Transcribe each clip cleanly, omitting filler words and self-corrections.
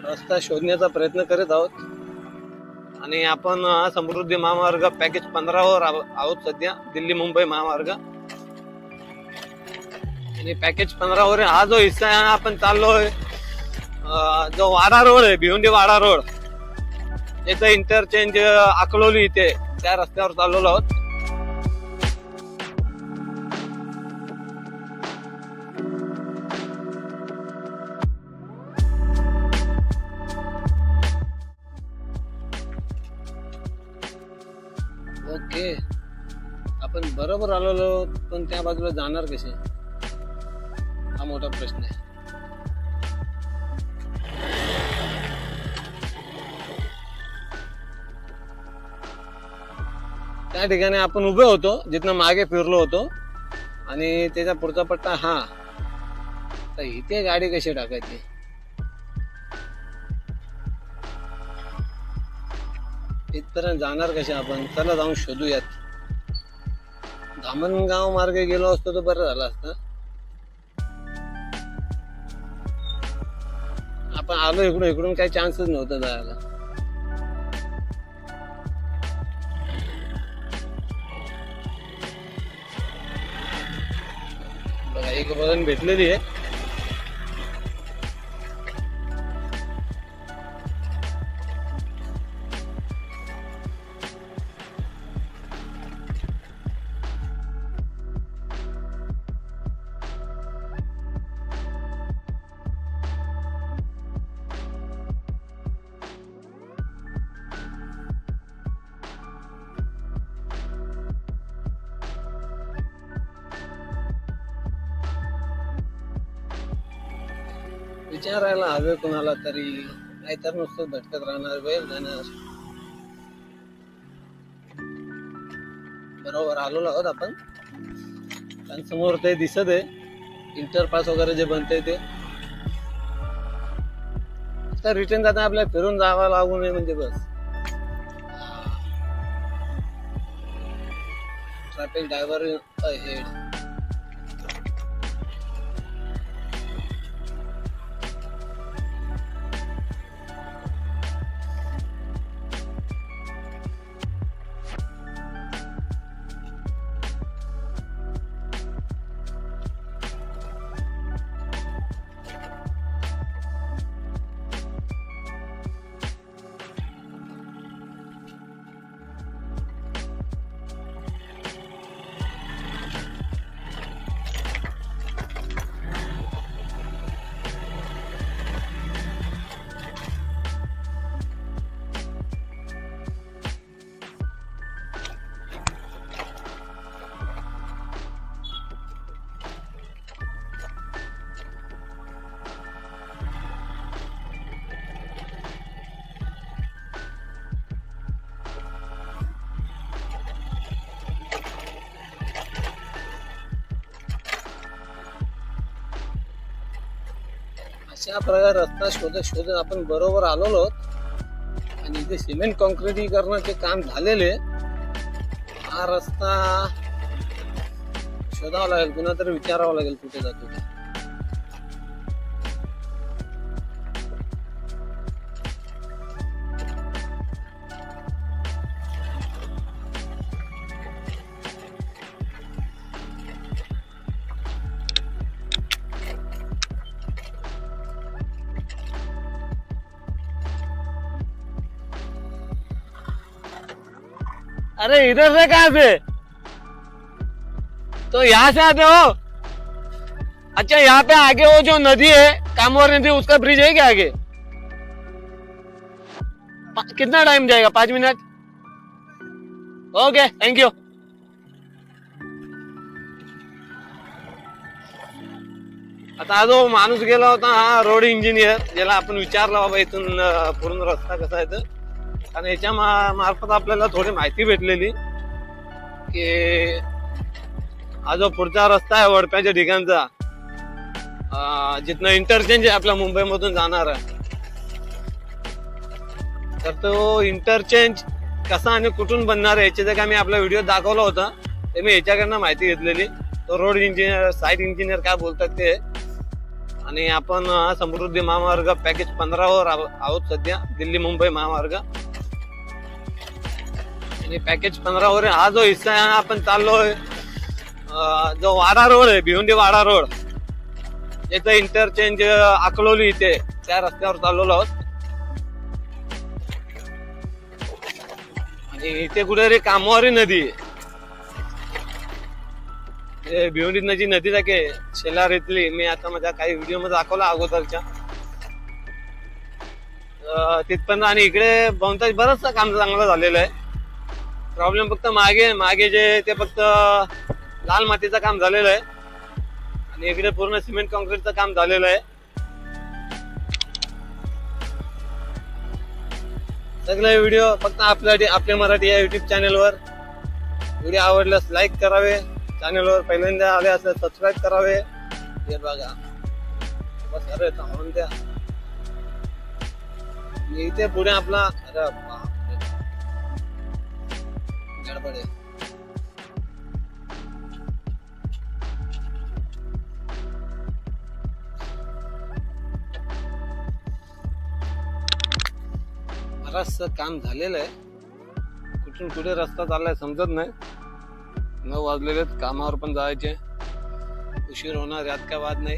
रस्ता शोधण्याचा प्रयत्न करत आहोत आणि आपण समृद्धी महामार्ग पॅकेज 15 वर आहोत सध्या, दिल्ली मुंबई महामार्ग. आणि पॅकेज 15 वर हा जो हिस्सा आहे आपण चाललोय, जो वाडा रोड आहे, भिवंडी वाडा रोड, त्याचं इंटरचेंज अकलोली इथे त्या रस्त्यावर चाललेलो आहोत. ओके, आपण बरोबर आलेलो, पण त्या बाजूला जाणार कसे हा मोठा प्रश्न आहे. त्या ठिकाणी आपण उभे होतो जिथनं मागे फिरलो होतो आणि त्याचा पुढचा पट्टा हा. तर इथे गाडी कशी टाकायची, इथपर्यंत जाणार कशा आपण? चला जाऊन शोधूयात. धामणगाव मार्गे गेलो असतो तर बरं झालं असतं. आपण आलो इकडून काही चान्सच नव्हता जायला. बघा एक वळण भेटलेली आहे. विचारायला हवे कुणाला तरी, नाहीतर नुसतं भटकत राहणार, वेळ जाणार. बरोबर आलेलो आहोत आपण. कारण समोर ते दिसत आहे इंटरपास वगैरे जे बनते ते. आता रिटर्न जाता आपल्याला फिरून जावं लागू नये म्हणजे बस. Traffic driver ahead. अशा प्रकारे रस्ता शोधत आपण बरोबर आलेलो आहोत आणि इथे सिमेंट कॉन्क्रिटीकरणाचे काम झालेले. हा रस्ता शोधावा लागेल, कुणातरी विचारावं लागेल कुठे जातो. अरे इधर से कहाँ से? तो यहाँ से आते हो? अच्छा, यहाँ पे आगे वो जो नदी है, कामवर नदी, उसका ब्रिज है क्या आगे? कितना टाइम जाएगा? 5 मिनट? Okay, thank you. आता जो माणूस गेला होता हा रोड इंजिनियर, ज्याला आपण विचारला बाबा इथून पूर्ण रस्ता कसा आहे तर. आणि याच्या मार्फत आपल्याला थोडी माहिती भेटलेली की हा जो पुढचा रस्ता आहे वडप्याच्या ठिकाणचा, जिथनं इंटरचेंज आहे आपल्या मुंबईमधून जाणार आहे, तर तो इंटरचेंज कसा आणि कुठून बनणार आहे याची जर मी आपला व्हिडिओ दाखवला होता, ते मी याच्याकडनं माहिती घेतलेली. तो रोड इंजिनियर, साईट इंजिनियर काय बोलतात ते. आणि आपण समृद्धी महामार्ग पॅकेज 15 वर आहोत सध्या, दिल्ली मुंबई महामार्ग. आणि पॅकेज 15 वर हा जो हिस्सा आहे आपण चाललोय, जो वाडा रोड आहे, भिवंडी वाडा रोड, याचं इंटरचेंज अकलोली इथे त्या रस्त्यावर चाललेलो आहोत. आणि इथे कुठे कामवारी नदी, भिवंडी नदी जाके शेलार इथली, मी आता माझ्या काही व्हिडिओ मध्ये दाखवला अगोदरच्या, तिथपर्यंत. आणि इकडे बहुतांश बरंचसं काम चांगलं झालेलं आहे. प्रॉब्लेम फक्त मागे जे ते फक्त लाल मातीचं काम झालेलं आहे आणि इकडे पूर्ण सिमेंट कॉन्क्रीटचं काम झालेलं आहे. सगळे व्हिडिओ फक्त आपल्या मराठी या युट्यूब चॅनलवर. व्हिडिओ आवडल्यास लाईक करावे, चॅनलवर पहिल्यांदा आले असल्यास सबस्क्राईब करावे. हे बघा बस, अरे थांबून द्या. इथे पुढे आपला गडबड आहे. बराचसं काम झालेलं आहे. कुठून कुठे रस्ता चाललाय समजत नाही. 9 वाजलेले, कामावर पण जायचे, उशीर होणार यात काय वाद नाही.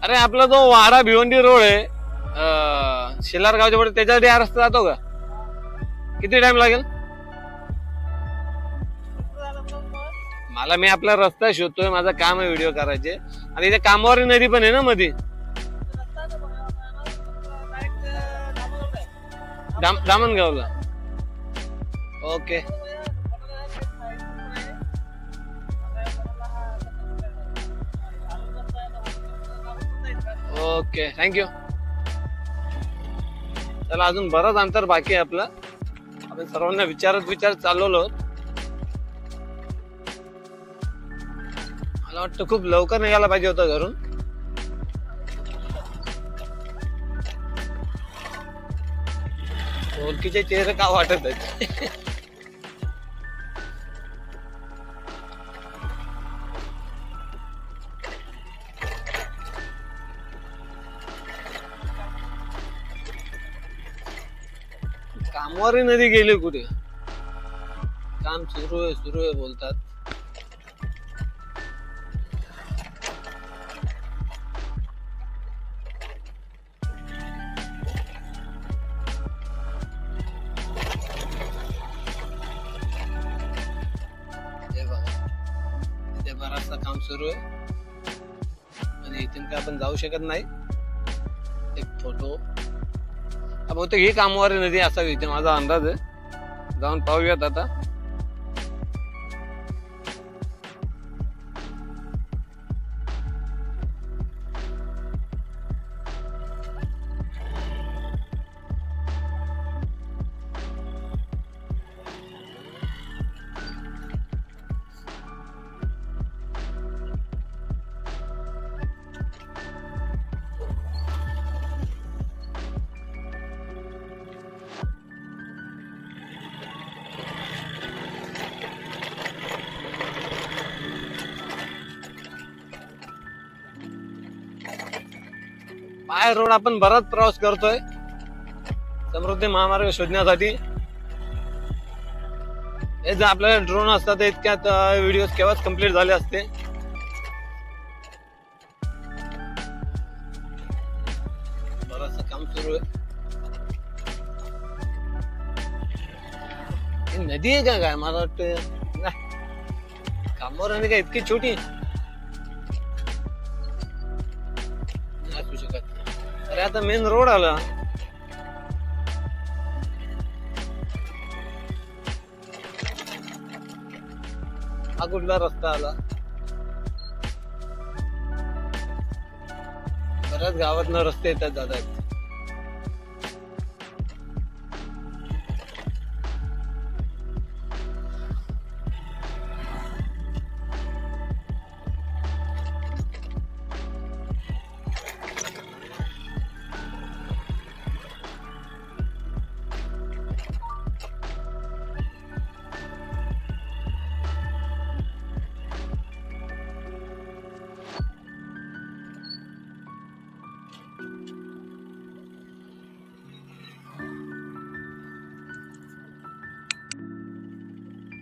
अरे आपला जो वाडा भिवंडी रोड आहे, शेलार गावच्या पुढे, त्याच्यासाठी हा रस्ता जातो का? किती टाइम लागेल मला? मी आपला रस्ता शोधतोय, माझं काम आहे व्हिडिओ करायचे. आणि इथे कामवारी नदी पण आहे ना मध्ये, दामणगावला. Okay okay, thank you. चला, अजून बरंच अंतर बाकी आहे आपलं. आपण सर्वांना विचारत चाललो. मला वाटतं खूप लवकर निघायला पाहिजे होतं घरून. ओळखीचे चेहरे का वाटत आहेत? कामवारी नदी गेली कुठे? काम सुरू आहे बोलतात. इथे बराचसा काम सुरू आहे आणि इथून काय आपण जाऊ शकत नाही. एक फोटो, बहुतेक ही कामवारी नदी असावी इथे, माझा अंदाज आहे. जाऊन पाहूयात आता. बाय रोड आपण बराच प्रवास करतोय समृद्धी महामार्ग शोधण्यासाठी. हे जर आपल्याला ड्रोन असतात इतक्यात व्हिडिओ केव्हाच कम्प्लीट झाले असते. बराचसं काम सुरू आहे. नदी आहे का काय? मला वाटतं कामावर आणि काय इतकी छोटी असू शकत. अरे आता मेन रोड आला. हा कुठला रस्ता आला? बऱ्याच गावातनं रस्ते येतात जातात.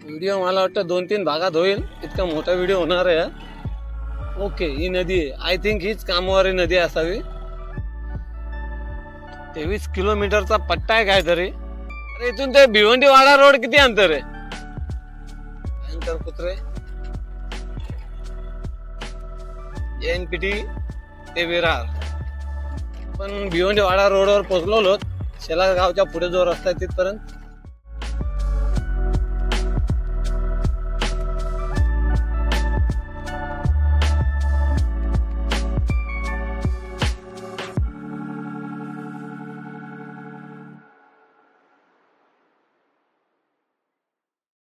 व्हिडिओ मला वाटतं 2-3 भागात होईल, इतका मोठा व्हिडिओ होणार आहे. ओके, ही नदी आहे. आय थिंक हीच कामवारी नदी असावी. 23 किलोमीटरचा पट्टा आहे काहीतरी. अरे इथून ते भिवंडीवाडा रोड किती अंतर आहे? अंतर कुत्रे एनपीटी ते विरार. पण भिवंडीवाडा रोडवर पोहोचलो. शेला गावच्या पुढे जो रस्ता आहे तिथपर्यंत